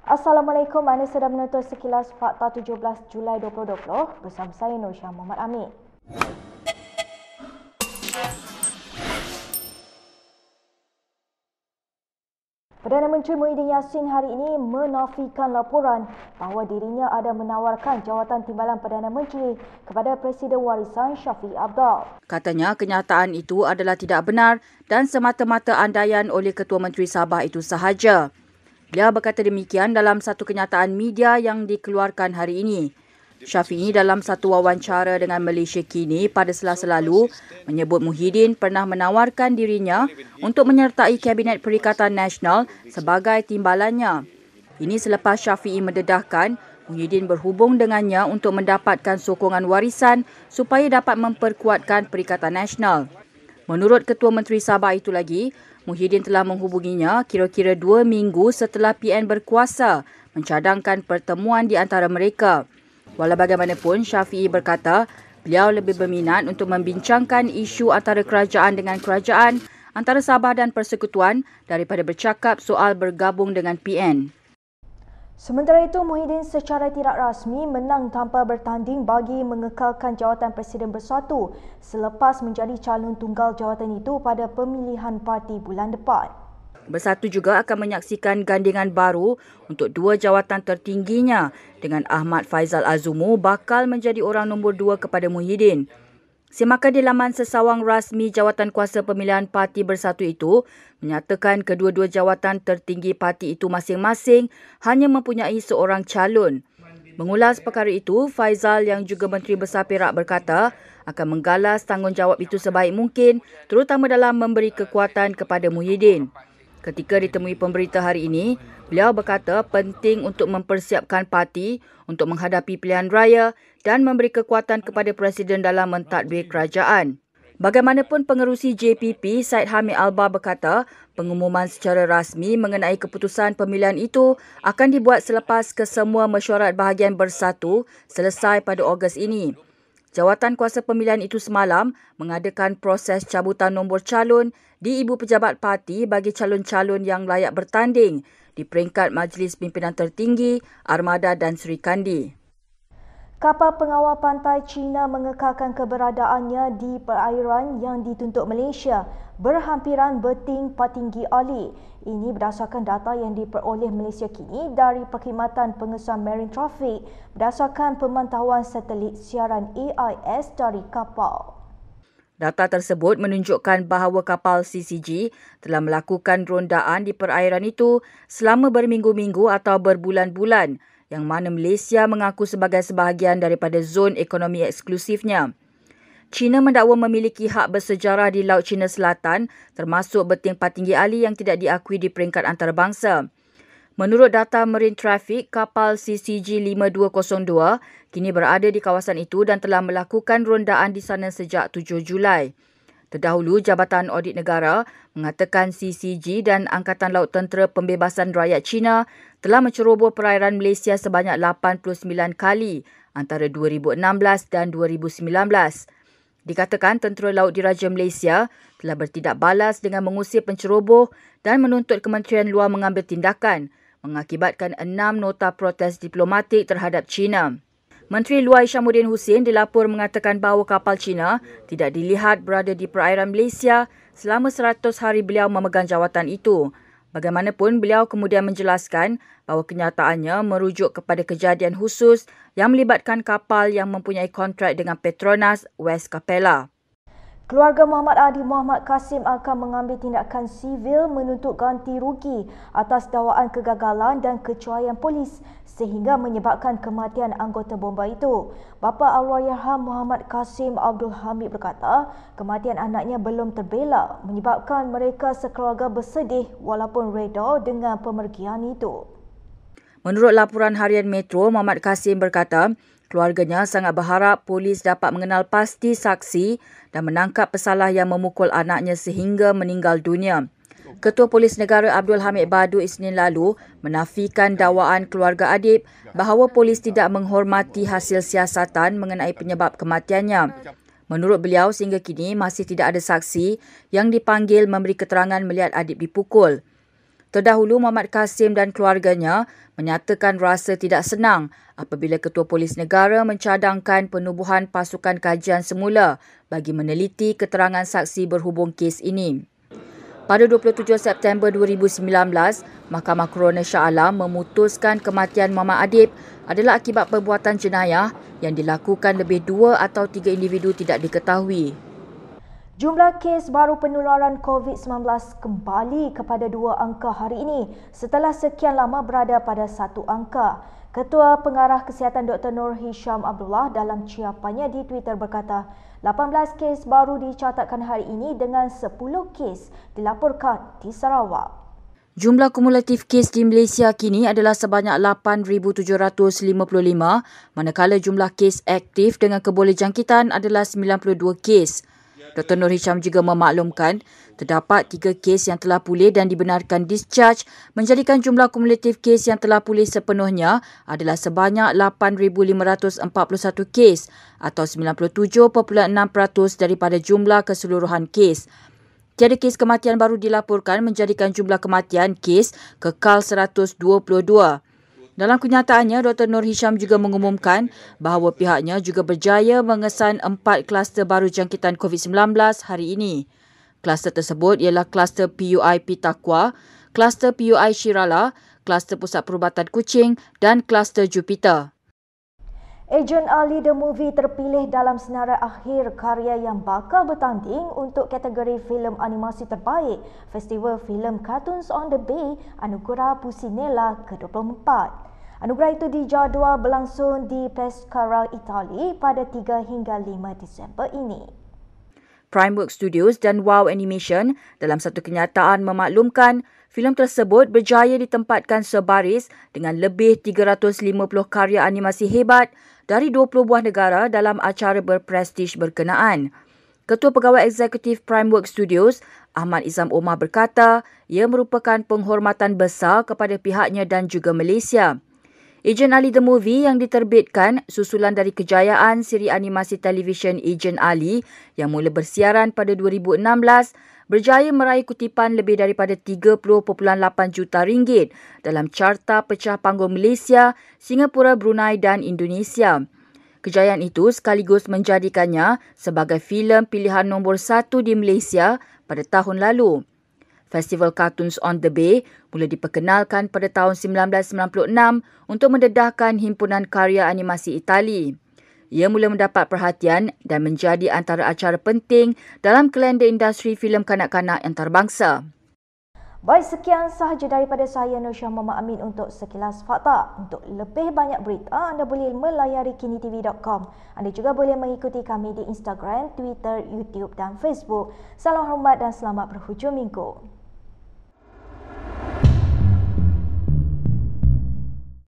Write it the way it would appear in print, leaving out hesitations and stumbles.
Assalamualaikum, anda sedang menonton sekilas Fakta 17 Julai 2020 bersama saya Nur Syah Muhammad Amin. Perdana Menteri Muhyiddin Yassin hari ini menafikan laporan bahawa dirinya ada menawarkan jawatan timbalan Perdana Menteri kepada Presiden warisan Shafie Apdal. Katanya kenyataan itu adalah tidak benar dan semata-mata andaian oleh Ketua Menteri Sabah itu sahaja. Beliau berkata demikian dalam satu kenyataan media yang dikeluarkan hari ini. Shafie dalam satu wawancara dengan Malaysia Kini pada Selasa lalu menyebut Muhyiddin pernah menawarkan dirinya untuk menyertai Kabinet Perikatan Nasional sebagai timbalannya. Ini selepas Shafie mendedahkan Muhyiddin berhubung dengannya untuk mendapatkan sokongan warisan supaya dapat memperkuatkan Perikatan Nasional. Menurut Ketua Menteri Sabah itu lagi, Muhyiddin telah menghubunginya kira-kira 2 minggu setelah PN berkuasa mencadangkan pertemuan di antara mereka. Walau bagaimanapun, Shafie berkata beliau lebih berminat untuk membincangkan isu antara kerajaan dengan kerajaan, antara Sabah dan Persekutuan daripada bercakap soal bergabung dengan PN. Sementara itu, Muhyiddin secara tidak rasmi menang tanpa bertanding bagi mengekalkan jawatan Presiden Bersatu selepas menjadi calon tunggal jawatan itu pada pemilihan parti bulan depan. Bersatu juga akan menyaksikan gandingan baru untuk 2 jawatan tertingginya dengan Ahmad Faizal Azumu bakal menjadi orang nombor 2 kepada Muhyiddin. Semakan di laman sesawang rasmi jawatan kuasa pemilihan parti Bersatu itu menyatakan kedua-dua jawatan tertinggi parti itu masing-masing hanya mempunyai seorang calon. Mengulas perkara itu, Faizal yang juga Menteri Besar Perak berkata akan menggalas tanggungjawab itu sebaik mungkin terutama dalam memberi kekuatan kepada Muhyiddin. Ketika ditemui pemberita hari ini, beliau berkata penting untuk mempersiapkan parti untuk menghadapi pilihan raya dan memberi kekuatan kepada Presiden dalam mentadbir kerajaan. Bagaimanapun, pengerusi JPP Syed Hamid Albar berkata pengumuman secara rasmi mengenai keputusan pemilihan itu akan dibuat selepas kesemua mesyuarat bahagian Bersatu selesai pada Ogos ini. Jawatan kuasa pemilihan itu semalam mengadakan proses cabutan nombor calon di Ibu Pejabat Parti bagi calon-calon yang layak bertanding di peringkat Majlis Pimpinan Tertinggi, Armada dan Seri Kandi. Kapal pengawal pantai China mengekalkan keberadaannya di perairan yang dituntut Malaysia berhampiran berting Patinggi Ali. Ini berdasarkan data yang diperoleh Malaysia Kini dari Perkhidmatan Pengesahan Marine Traffic berdasarkan pemantauan satelit siaran AIS dari kapal. Data tersebut menunjukkan bahawa kapal CCG telah melakukan rondaan di perairan itu selama berminggu-minggu atau berbulan-bulan, yang mana Malaysia mengaku sebagai sebahagian daripada zon ekonomi eksklusifnya. China mendakwa memiliki hak bersejarah di Laut China Selatan termasuk berting Patinggi Ali yang tidak diakui di peringkat antarabangsa. Menurut data Marine Traffic, kapal CCG 5202 kini berada di kawasan itu dan telah melakukan rondaan di sana sejak 7 Julai. Terdahulu, Jabatan Audit Negara mengatakan CCG dan Angkatan Laut Tentera Pembebasan Rakyat China telah menceroboh perairan Malaysia sebanyak 89 kali antara 2016 dan 2019. Dikatakan Tentera Laut Diraja Malaysia telah bertindak balas dengan mengusir penceroboh dan menuntut Kementerian Luar mengambil tindakan mengakibatkan 6 nota protes diplomatik terhadap China. Menteri Luar Hishamuddin Hussein dilapor mengatakan bahawa kapal China tidak dilihat berada di perairan Malaysia selama 100 hari beliau memegang jawatan itu. Bagaimanapun, beliau kemudian menjelaskan bahawa kenyataannya merujuk kepada kejadian khusus yang melibatkan kapal yang mempunyai kontrak dengan Petronas West Capella. Keluarga Muhammad Adi Muhammad Kasim akan mengambil tindakan sivil menuntut ganti rugi atas dakwaan kegagalan dan kecuaian polis sehingga menyebabkan kematian anggota bomba itu. Bapa Allahyarham Muhammad Kasim Abdul Hamid berkata, kematian anaknya belum terbela menyebabkan mereka sekeluarga bersedih walaupun reda dengan pemergian itu. Menurut laporan harian Metro, Muhammad Kasim berkata, keluarganya sangat berharap polis dapat mengenal pasti saksi dan menangkap pesalah yang memukul anaknya sehingga meninggal dunia. Ketua Polis Negara Abdul Hamid Badu Isnin lalu menafikan dakwaan keluarga Adib bahawa polis tidak menghormati hasil siasatan mengenai penyebab kematiannya. Menurut beliau, sehingga kini masih tidak ada saksi yang dipanggil memberi keterangan melihat Adib dipukul. Terdahulu, Muhammad Kasim dan keluarganya menyatakan rasa tidak senang apabila Ketua Polis Negara mencadangkan penubuhan pasukan kajian semula bagi meneliti keterangan saksi berhubung kes ini. Pada 27 September 2019, Mahkamah Coroner Shah Alam memutuskan kematian Muhammad Adib adalah akibat perbuatan jenayah yang dilakukan lebih 2 atau 3 individu tidak diketahui. Jumlah kes baru penularan COVID-19 kembali kepada 2 angka hari ini setelah sekian lama berada pada 1 angka. Ketua Pengarah Kesihatan Dr. Nur Hisham Abdullah dalam ciapannya di Twitter berkata, 18 kes baru dicatatkan hari ini dengan 10 kes dilaporkan di Sarawak. Jumlah kumulatif kes di Malaysia kini adalah sebanyak 8,755, manakala jumlah kes aktif dengan kebolehjangkitan adalah 92 kes. Dr. Nur Hisham juga memaklumkan terdapat 3 kes yang telah pulih dan dibenarkan discharge, menjadikan jumlah kumulatif kes yang telah pulih sepenuhnya adalah sebanyak 8,541 kes atau 97.6% daripada jumlah keseluruhan kes. Tiada kes kematian baru dilaporkan, menjadikan jumlah kematian kes kekal 122. Dalam kenyataannya, Dr. Nur Hisham juga mengumumkan bahawa pihaknya juga berjaya mengesan 4 kluster baru jangkitan COVID-19 hari ini. Kluster tersebut ialah kluster PUI Pitakwa, kluster PUI Shirala, kluster Pusat Perubatan Kuching dan kluster Jupiter. Ejen Ali The Movie terpilih dalam senarai akhir karya yang bakal bertanding untuk kategori filem animasi terbaik Festival Filem Cartoons on the Bay Anugerah Pusinella ke-24. Anugerah itu dijadual berlangsung di Pescara, Itali pada 3 hingga 5 Disember ini. Primeworks Studios dan Wow Animation dalam satu kenyataan memaklumkan filem tersebut berjaya ditempatkan sebaris dengan lebih 350 karya animasi hebat dari 20 buah negara dalam acara berprestij berkenaan. Ketua Pegawai Eksekutif Primeworks Studios, Ahmad Izam Omar berkata, ia merupakan penghormatan besar kepada pihaknya dan juga Malaysia. Ejen Ali The Movie yang diterbitkan susulan dari kejayaan siri animasi televisyen Ejen Ali yang mula bersiaran pada 2016 berjaya meraih kutipan lebih daripada 30.8 juta ringgit dalam carta pecah panggung Malaysia, Singapura, Brunei dan Indonesia. Kejayaan itu sekaligus menjadikannya sebagai filem pilihan nombor 1 di Malaysia pada tahun lalu. Festival Cartoons on the Bay mula diperkenalkan pada tahun 1996 untuk mendedahkan himpunan karya animasi Itali. Ia mula mendapat perhatian dan menjadi antara acara penting dalam kalender industri filem kanak-kanak antarabangsa. Baik, sekian sahaja daripada saya, Nur Syah Muhammad Amin untuk Sekilas Fakta. Untuk lebih banyak berita, anda boleh melayari kinitv.com. Anda juga boleh mengikuti kami di Instagram, Twitter, YouTube dan Facebook. Salam hormat dan selamat berhujung minggu.